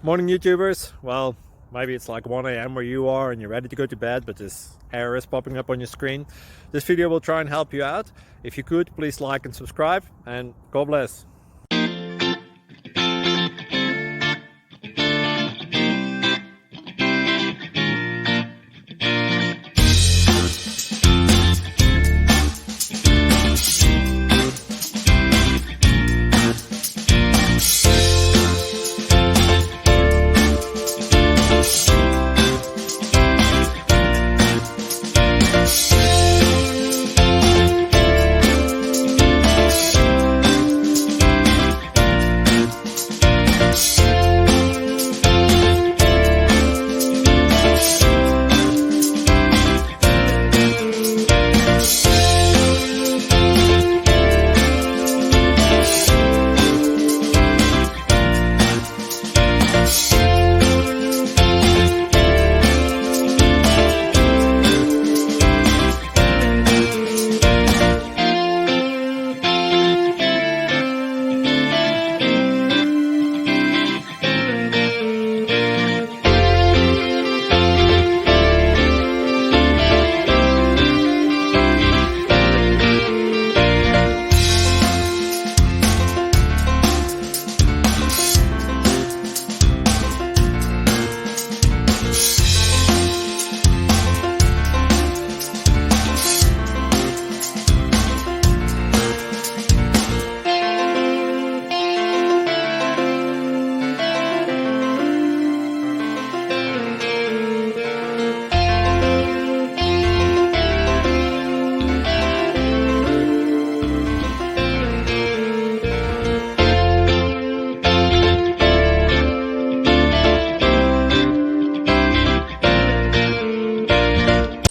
Morning YouTubers. Well, maybe it's like 1 a.m. where you are and you're ready to go to bed, but this error is popping up on your screen. This video will try and help you out. If you could, please like and subscribe, and God bless.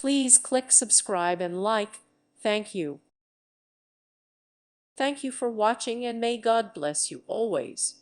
Please click subscribe and like. Thank you. Thank you for watching, and may God bless you always.